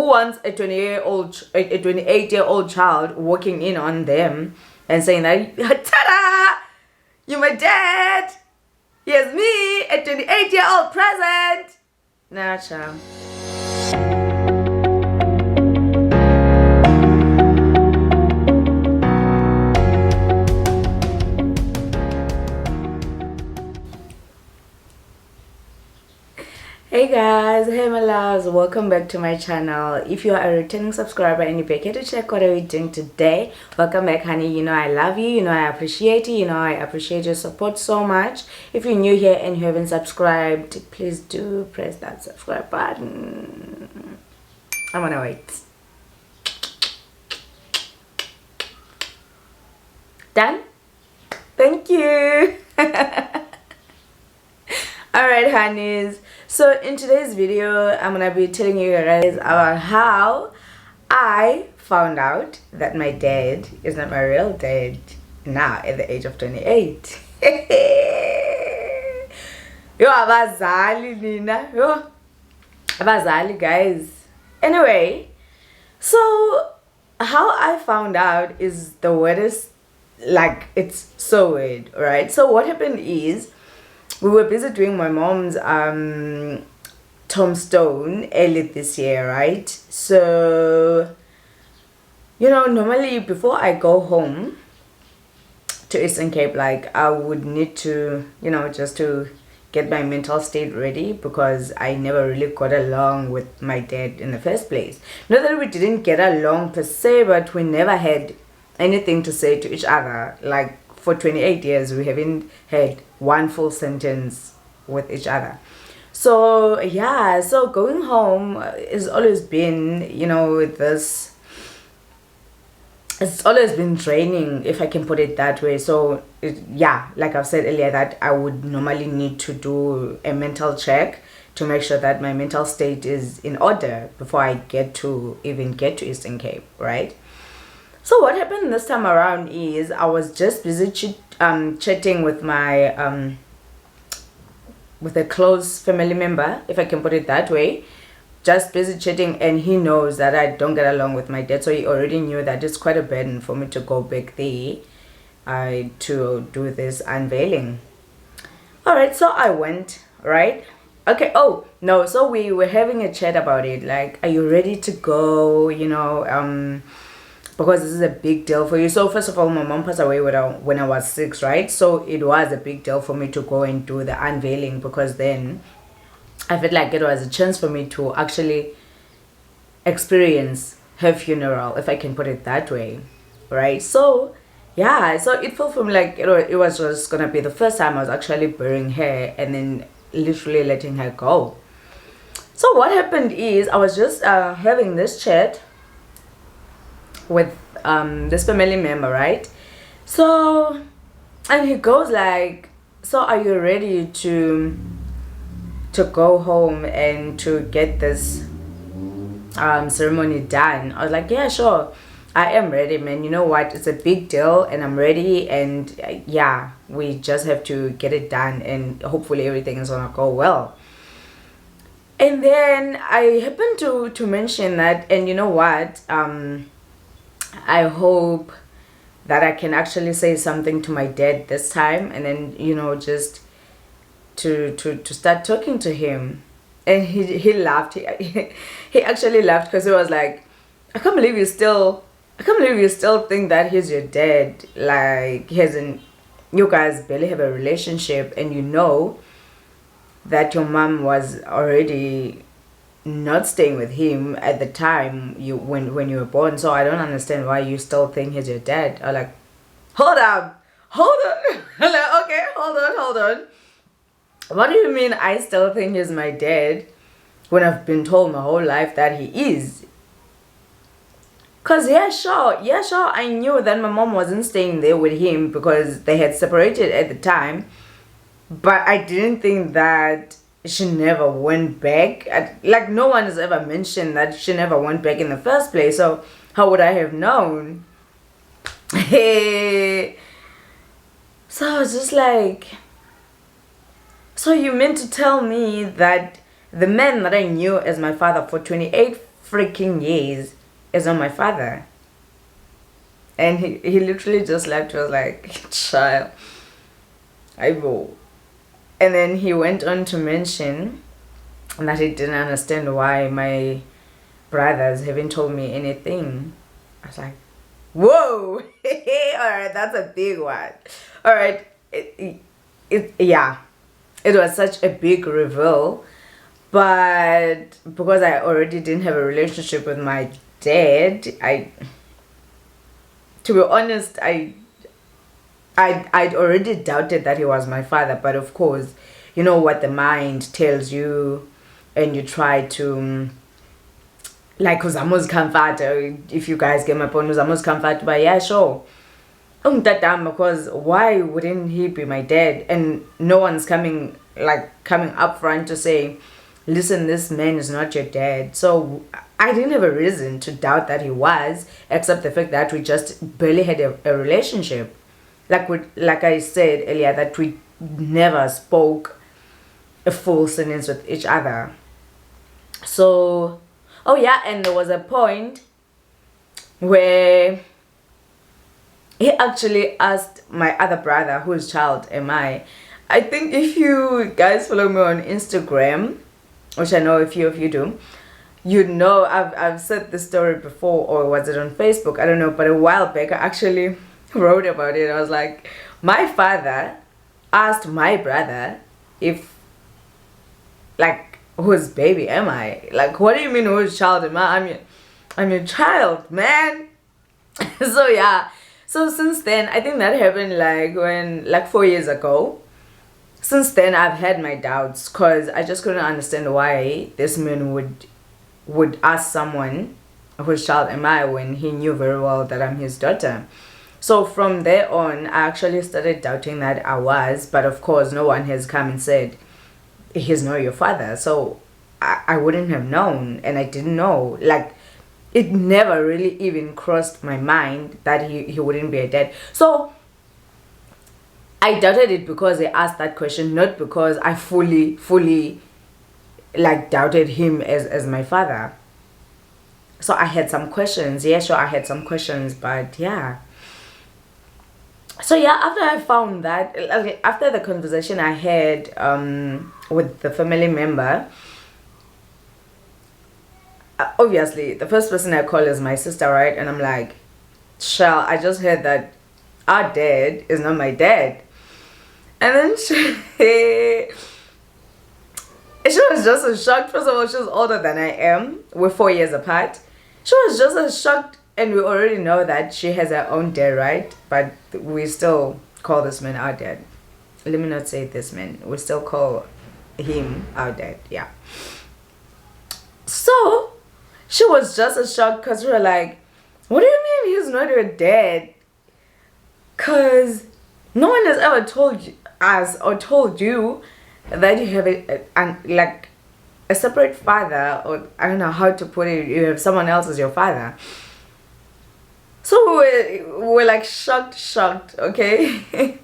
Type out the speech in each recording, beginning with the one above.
who wants a 28-year-old child walking in on them and saying that, ta-da, you're my dad, here's me, a 28-year-old present. Nah, child. Hey guys, hey my loves, welcome back to my channel. If you are a returning subscriber and you're back here to check what are we doing today, welcome back, honey. You know I love you, you know I appreciate you, you know I appreciate your support so much. If you're new here and you haven't subscribed, please do press that subscribe button. I'm gonna wait. Done? Thank you. Alright, honeys, so in today's video I'm gonna be telling you guys about how I found out that my dad is not my real dad now at the age of 28. Yo, abazali nina, yo, abazali guys. Anyway, so how I found out is the weirdest, like it's so weird, right? So what happened is, we were busy doing my mom's tombstone early this year, right? So, you know, normally before I go home to Eastern Cape, like I would need to, you know, just to get my mental state ready, because I never really got along with my dad in the first place. Not that we didn't get along per se, but we never had anything to say to each other. Like, for 28 years we haven't had one full sentence with each other. So yeah, so going home has always been, you know, this, it's always been draining, if I can put it that way. So yeah, like I've said earlier, that I would normally need to do a mental check to make sure that my mental state is in order before I even get to Eastern Cape, right? So what happened this time around is I was just busy chatting with my with a close family member, if I can put it that way. Just busy chatting, and he knows that I don't get along with my dad, so he already knew that it's quite a burden for me to go back there to do this unveiling. Alright, so I went, right? Okay, oh no, so we were having a chat about it, like, are you ready to go, you know, because this is a big deal for you. So first of all, my mom passed away when I was 6, right? So it was a big deal for me to go and do the unveiling, because then I felt like it was a chance for me to actually experience her funeral, if I can put it that way, right? So yeah, so it felt for me like it was just gonna be the first time I was actually burying her and then literally letting her go. So what happened is I was just having this chat with this family member, right? So, and he goes like, so are you ready to go home and to get this ceremony done? I was like, yeah, sure, I am ready, man. You know what, it's a big deal and I'm ready, and yeah, we just have to get it done and hopefully everything is gonna go well. And then I happened to mention that, and you know what, I hope that I can actually say something to my dad this time, and then, you know, just to start talking to him. And he laughed. He actually laughed, because he was like, I can't believe you still think that he's your dad. Like, you guys barely have a relationship, and you know that your mom was already not staying with him at the time when you were born. So I don't understand why you still think he's your dad. I'm like, hold on. I'm like, okay, hold on. What do you mean I still think he's my dad when I've been told my whole life that he is? Cause yeah, sure, I knew that my mom wasn't staying there with him because they had separated at the time, but I didn't think that she never went back. Like, no one has ever mentioned that she never went back in the first place, so how would I have known? Hey. So I was just like, so you meant to tell me that the man that I knew as my father for 28 freaking years is not my father. And he literally just left, was like, child, I will. And then he went on to mention that he didn't understand why my brothers haven't told me anything. I was like, whoa, alright, that's a big one. Alright, yeah, it was such a big reveal. But because I already didn't have a relationship with my dad, to be honest, I'd already doubted that he was my father. But of course, you know what the mind tells you, and you try to, like, uzamos comfort. If you guys get my point, uzamos comfort. But yeah, sure. Because why wouldn't he be my dad? And no one's coming up front to say, listen, this man is not your dad. So I didn't have a reason to doubt that he was, except the fact that we just barely had a relationship. Like I said earlier, that we never spoke a full sentence with each other. So, oh yeah, and there was a point where he actually asked my other brother, whose child am I? I think if you guys follow me on Instagram, which I know a few of you do, you know I've said this story before, or was it on Facebook? I don't know, but a while back I actually wrote about it. I was like, my father asked my brother if, like, whose baby am I? Like, what do you mean whose child am I? I'm your child, man. So yeah. So since then, I think that happened like 4 years ago. Since then, I've had my doubts, because I just couldn't understand why this man would ask someone whose child am I when he knew very well that I'm his daughter. So from there on, I actually started doubting that I was, but of course, no one has come and said, he's not your father. So I wouldn't have known, and I didn't know. Like, it never really even crossed my mind that he wouldn't be a dad. So I doubted it because he asked that question, not because I fully like doubted him as my father. So I had some questions. Yeah, sure, I had some questions, but yeah. So yeah, after I found that, okay, after the conversation I had with the family member, obviously the first person I call is my sister, right? And I'm like, Shell, I just heard that our dad is not my dad. And then she was just as shocked. First of all, she's older than I am. We're 4 years apart. She was just as shocked, and we already know that she has her own dad, right? But we still call this man our dad. Let me not say this man. We still call him our dad, yeah. So she was just as shocked, because we were like, what do you mean he's not your dad? Because no one has ever told us or told you that you have a separate father, or I don't know how to put it, you have someone else as your father. So we're like shocked, okay?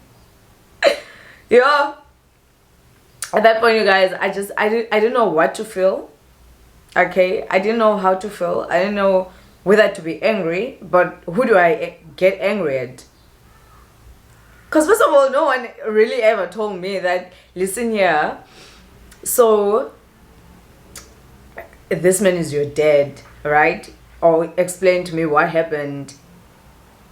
Yeah. At that point, you guys, I didn't know what to feel. Okay, I didn't know how to feel. I didn't know whether to be angry, but who do I get angry at? Because first of all, no one really ever told me that, listen here, so this man is your dad, right? Or explain to me what happened.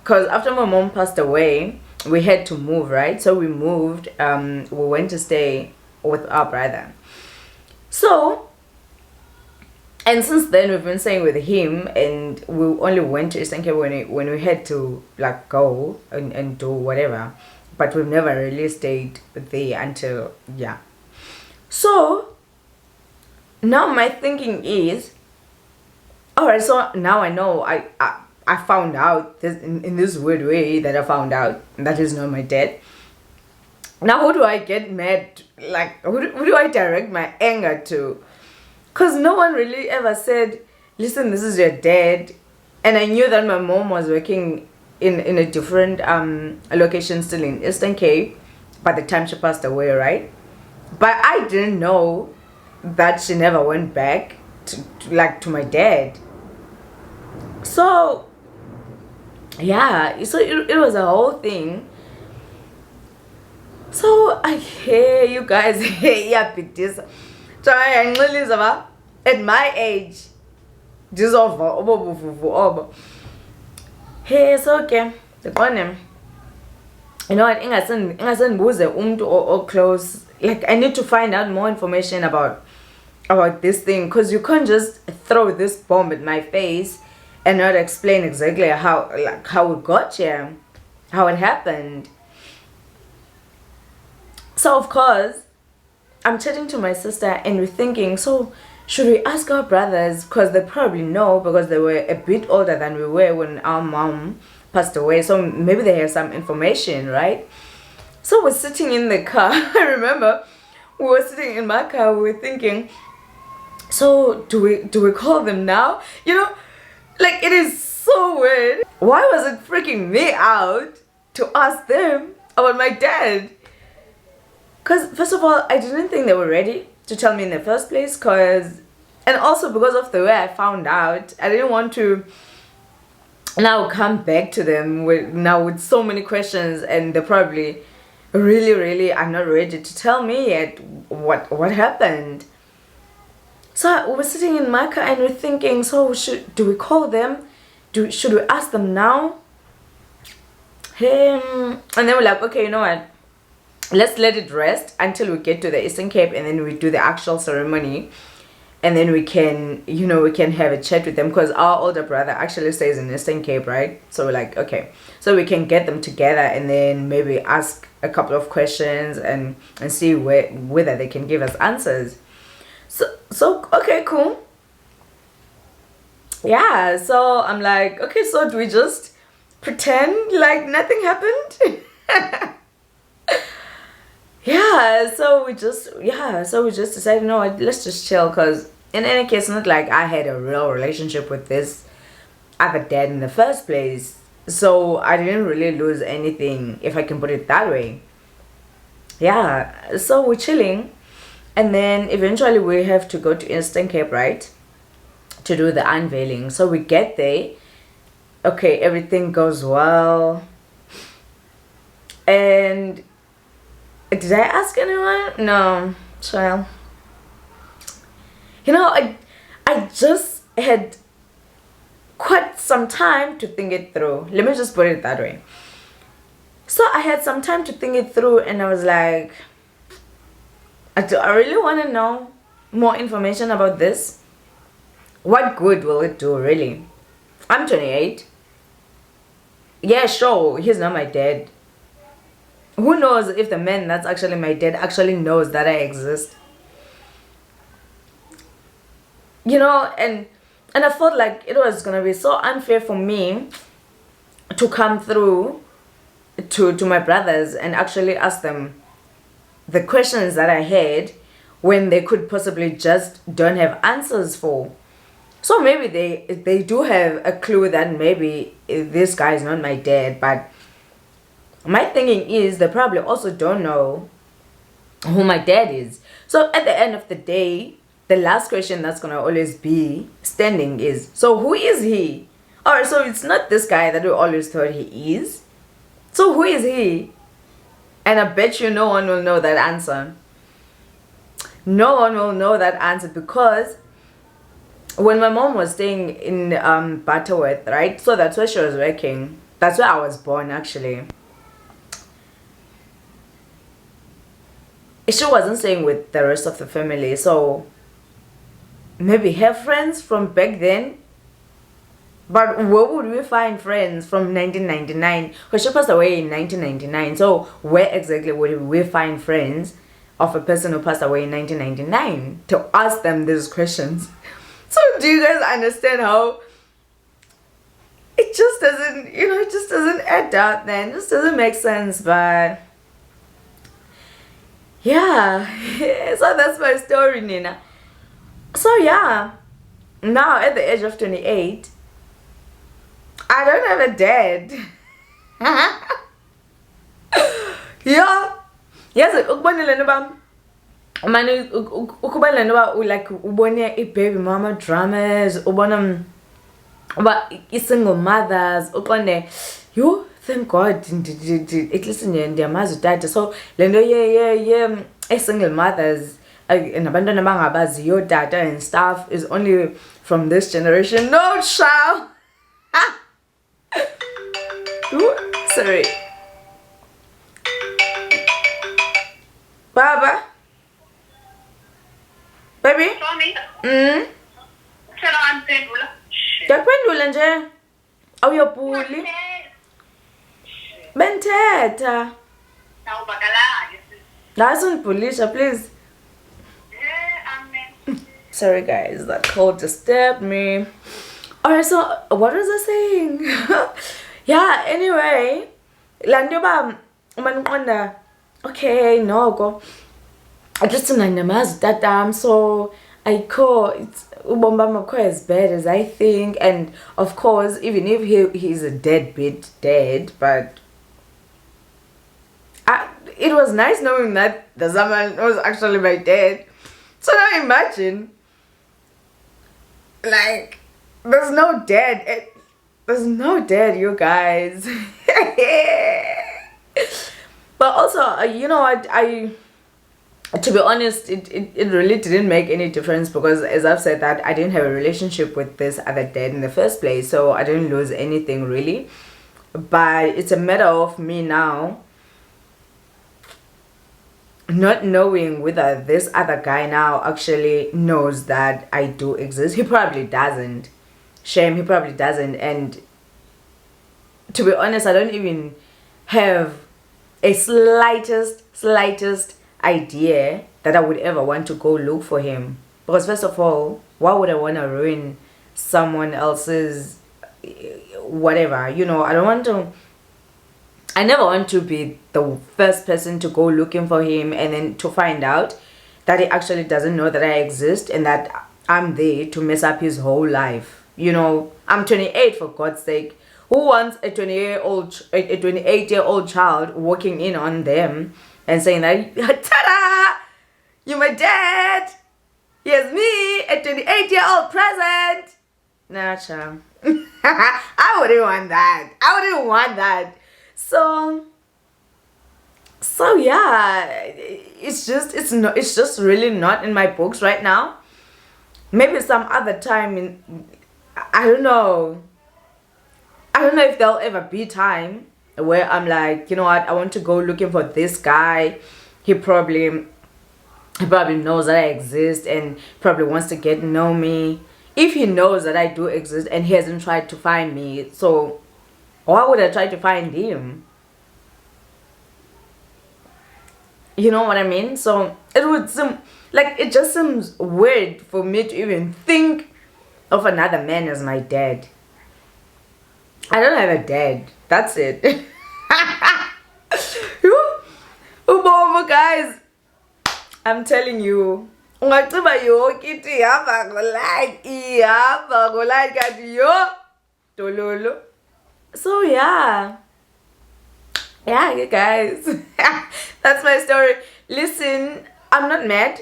Because after my mom passed away, we had to move, right? So we moved, we went to stay with our brother. So, and since then we've been staying with him, and we only went to Eastern Cape when we had to like go and do whatever, but we've never really stayed there until, yeah. So now my thinking is, all right, so now I know I found out this in this weird way that I found out that is not my dad. Now who do I get mad, like who do I direct my anger to? Because no one really ever said, listen, this is your dad. And I knew that my mom was working in a different location, still in Eastern Cape, by the time she passed away, right? But I didn't know that she never went back like to my dad. So yeah, so it was a whole thing. So I hear you guys, yeah, bit this. Try and release at my age. This over. Hey, so okay. The one, you know what? Ingasendibuze umuntu or close. Like I need to find out more information about this thing, because you can't just throw this bomb at my face and not explain exactly how it got here, how it happened. So of course I'm chatting to my sister and we're thinking, so should we ask our brothers, because they probably know, because they were a bit older than we were when our mom passed away, so maybe they have some information, right? So we're sitting in the car. I remember we were sitting in my car, we were thinking, so do we call them now? You know, like it is so weird. Why was it freaking me out to ask them about my dad? Because first of all, I didn't think they were ready to tell me in the first place, and also because of the way I found out, I didn't want to now come back to them with so many questions, and they probably really are not ready to tell me yet what happened. So we were sitting in my car and we're thinking, so do we call them? Should we ask them now? And then we're like, okay, you know what? Let's let it rest until we get to the Eastern Cape, and then we do the actual ceremony, and then we can have a chat with them, because our older brother actually stays in Eastern Cape, right? So we're like, okay, so we can get them together and then maybe ask a couple of questions and see whether they can give us answers. So okay, cool. Yeah, so I'm like, okay, so do we just pretend like nothing happened? So we just decided, no, let's just chill, because in any case, not like I had a real relationship with this other dad in the first place, so I didn't really lose anything, if I can put it that way. Yeah, so we're chilling, and then eventually we have to go to Eastern Cape, right, to do the unveiling. So we get there, okay, everything goes well, and did I ask anyone? No, child. You know, I just had quite some time to think it through. Let me just put it that way. So I had some time to think it through, and I was like, do I really want to know more information about this? What good will it do, really? I'm 28. Yeah, sure, he's not my dad. Who knows if the man that's actually my dad actually knows that I exist? You know, and I felt like it was gonna be so unfair for me to come through to my brothers and actually ask them the questions that I had, when they could possibly just don't have answers for. So maybe they do have a clue that maybe this guy is not my dad, but my thinking is they probably also don't know who my dad is. So at the end of the day, the last question that's gonna always be standing is, so who is he? Alright, so it's not this guy that we always thought he is. So who is he? And I bet you no one will know that answer. No one will know that answer, because when my mom was staying in Butterworth, right? So that's where she was working. That's where I was born, actually. She wasn't staying with the rest of the family, so maybe her friends from back then. But where would we find friends from 1999? Because she passed away in 1999. So where exactly would we find friends of a person who passed away in 1999 to ask them these questions? So do you guys understand how it just doesn't, it just doesn't add up then. It just doesn't make sense, but yeah. So that's my story, Nina. So yeah, now at the age of 28, I don't have a dad. Yeah. Yes, ukubonile nobam. manje ukuba lento ba like ubone i-baby mama dramas, ubona uba i-single mothers, uqonde you thank God at least ndiyamazi utata. So lento single mothers nabantwana bangabaziyo tata and stuff is only from this generation. No child. Ooh, sorry. Baba. Baby? Tommy? Ndiyaphendula nje. Awuyopuli. Benthetha. Ndasundibhulisha, please. Sorry guys, that call disturbed me. Alright, so what was I saying? Yeah, anyway. Landoba umaniqonda. Okay, no go. I just namazi tatam, so I call it's ubombama quite as bad as I think, and of course even if he's a dead, but it was nice knowing that the someone was actually my dad. So now imagine, like, there's no dad, you guys. But also, you know what, to be honest, it really didn't make any difference, because as I've said that I didn't have a relationship with this other dad in the first place, so I didn't lose anything really. But it's a matter of me now not knowing whether this other guy now actually knows that I do exist. He probably doesn't. Shame, he probably doesn't. And to be honest, I don't even have a slightest idea that I would ever want to go look for him, because first of all, why would I want to ruin someone else's whatever, you know? I never want to be the first person to go looking for him and then to find out that he actually doesn't know that I exist and that I'm there to mess up his whole life. You know, I'm 28, for God's sake. Who wants a 28-year-old child walking in on them and saying that, ta-da! You're my dad! Here's me, a 28-year-old present! Nah, child. I wouldn't want that. So yeah, it's just really not in my books right now. Maybe some other time I don't know if there'll ever be time where I'm like, you know what, I want to go looking for this guy. He probably knows that I exist and probably wants to get to know me. If he knows that I do exist and he hasn't tried to find me, so why would I try to find him? You know what I mean? So it would seem like, it just seems weird for me to even think of another man as my dad. I don't have a dad. That's it. Ubomo, guys. I'm telling you. Ungaciba yonke into ihamba ngo-like kanti yo dololo. So yeah, guys. That's my story. Listen, I'm not mad.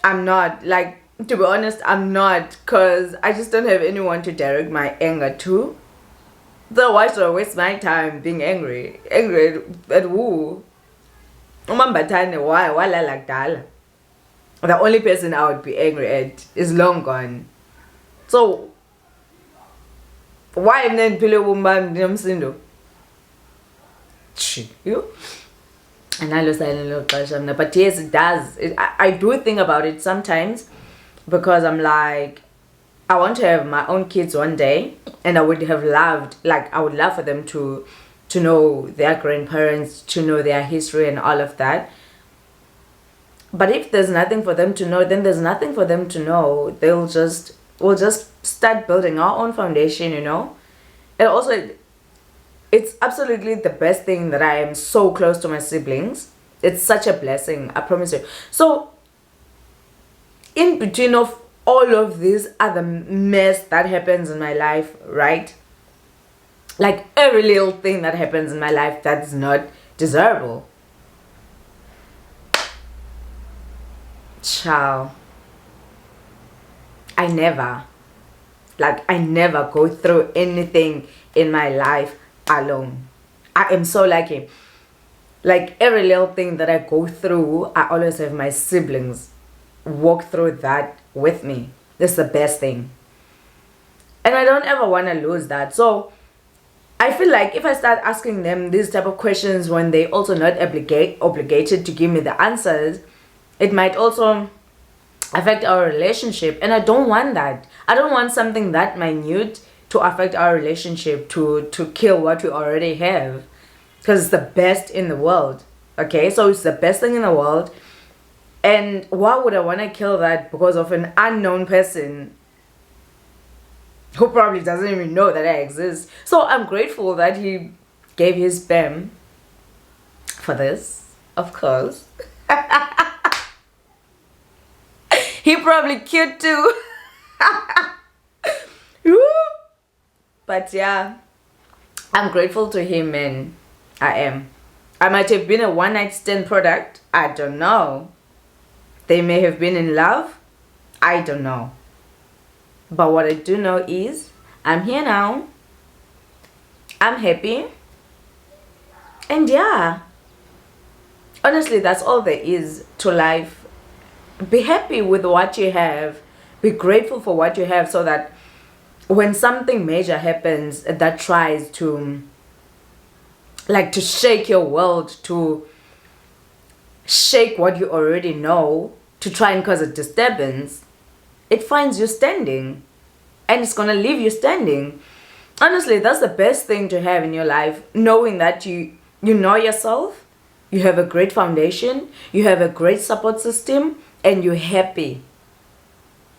I'm not, like, to be honest, I'm not, because I just don't have anyone to direct my anger to. So why should I waste my time being angry at who? Umambatane, why like that? The only person I would be angry at is long gone. So why then pile wumba ndiyomsindo? You? And I lose silent, but yes, it does. I do think about it sometimes, because I'm like, I want to have my own kids one day, and I would love for them to know their grandparents, to know their history and all of that. But if there's nothing for them to know, then there's nothing for them to know. We'll just start building our own foundation, you know. And also, it's absolutely the best thing that I am so close to my siblings. It's such a blessing, I promise you. So in between of all of this other mess that happens in my life, right? Like every little thing that happens in my life that's not desirable. Child, I never, I never go through anything in my life alone. I am so lucky. Like every little thing that I go through, I always have my siblings walk through that with me. That's the best thing. And I don't ever want to lose that. So I feel like if I start asking them these type of questions when they also not obligated to give me the answers, it might also affect our relationship, and I don't want that. I don't want something that minute to affect our relationship, to kill what we already have, because it's the best in the world. Okay, so it's the best thing in the world, and why would I want to kill that because of an unknown person who probably doesn't even know that I exist? So I'm grateful that he gave his sperm for this, of course. He probably cute too. But yeah, I'm grateful to him, and I am. I might have been a one night stand product. I don't know. They may have been in love. I don't know. But what I do know is I'm here now. I'm happy. And yeah, honestly, that's all there is to life. Be happy with what you have. Be grateful for what you have, so that when something major happens that tries to shake your world, to shake what you already know, to try and cause a disturbance, it finds you standing, and it's gonna leave you standing. Honestly, that's the best thing to have in your life, knowing that you know yourself, you have a great foundation, you have a great support system, and you're happy.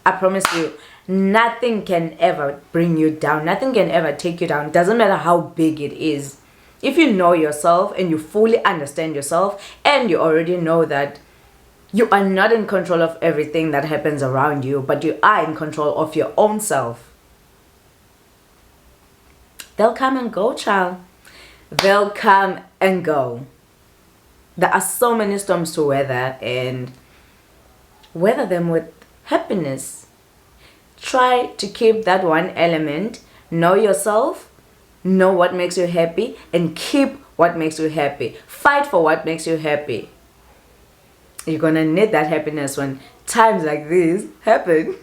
I promise you, nothing can ever bring you down. Nothing can ever take you down. It doesn't matter how big it is. If you know yourself and you fully understand yourself, and you already know that you are not in control of everything that happens around you, but you are in control of your own self, they'll come and go, child. They'll come and go. There are so many storms to weather, and weather them with happiness. Try to keep that one element. Know yourself, know what makes you happy, and keep what makes you happy. Fight for what makes you happy. You're gonna need that happiness when times like these happen.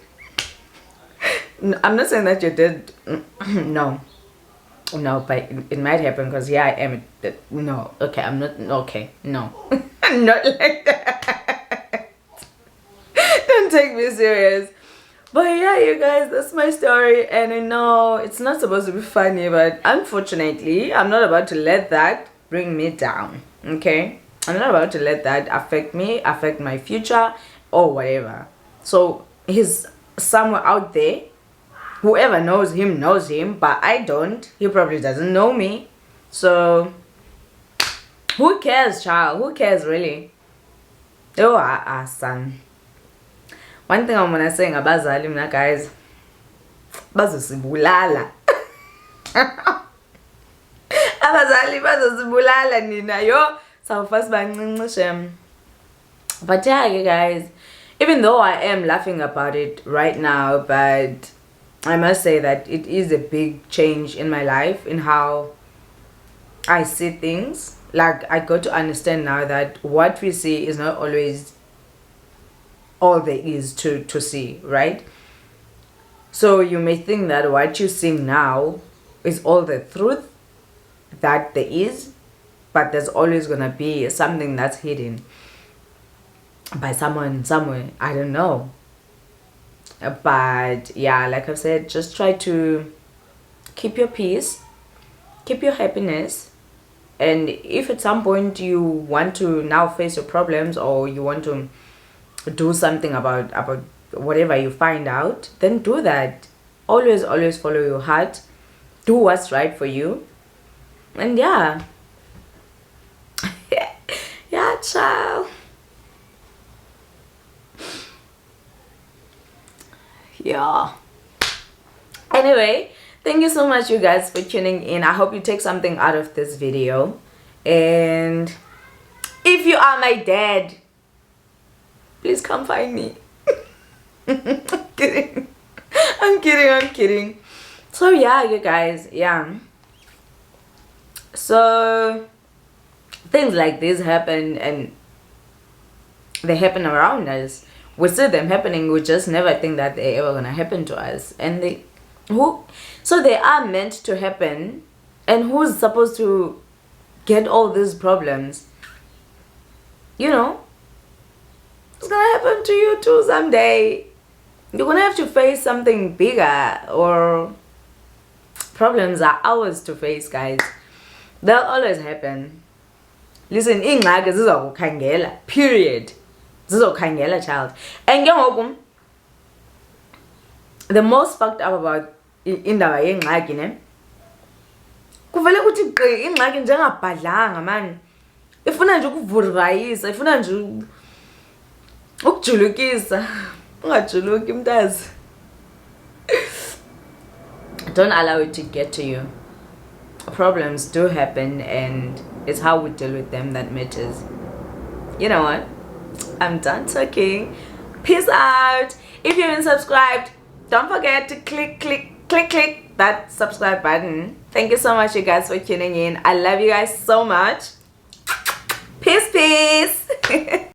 I'm not saying that you're dead. No, but it might happen, because I am. No, okay, I'm not. Okay, no, not like that. Don't take me serious. But yeah, you guys, that's my story, and I know it's not supposed to be funny, but unfortunately, I'm not about to let that bring me down. Okay, I'm not about to let that affect me, affect my future, or whatever. So he's somewhere out there. Whoever knows him, but I don't. He probably doesn't know me. So who cares, child? Who cares, really? Oh, son. One thing I'm gonna say ngabazali mina, guys, bazosibulala. Abazali bazosibulala nina, yo. So first bancincishe. But yeah, you guys, even though I am laughing about it right now, but I must say that it is a big change in my life, in how I see things. Like, I got to understand now that what we see is not always all there is to see, right? So you may think that what you see now is all the truth that there is, but there's always gonna be something that's hidden by someone somewhere. I don't know. But yeah, like I've said, just try to keep your peace, keep your happiness, and if at some point you want to now face your problems, or you want to do something about whatever you find out, then do that. Always follow your heart, do what's right for you, and yeah. Yeah, child. Yeah. Anyway, thank you so much, you guys, for tuning in. I hope you take something out of this video, and if you are my dad, Please come find me. Kidding. I'm kidding. So yeah, you guys, yeah. So things like this happen, and they happen around us. We see them happening, we just never think that they're ever gonna happen to us. And they are meant to happen. And who's supposed to get all these problems? You know, it's gonna happen to you too someday. You're gonna have to face something bigger, or problems are ours to face, guys. They'll always happen. Listen, ingxaki zizokukhangela, period. Zizokhangela, child. And ke the most fucked up about indaba yengxaki ne, kuvele kuthi gqi ingxaki njengabhadlanga man. Ifuna nje ukuvurayisa, ifuna nje ukujulukisa. Ungajuluki mntazi. Don't allow it to get to you. Problems do happen, and it's how we deal with them that matters. You know what? I'm done talking. Peace out. If you haven't subscribed, don't forget to click that subscribe button. Thank you so much, you guys, for tuning in. I love you guys so much. Peace.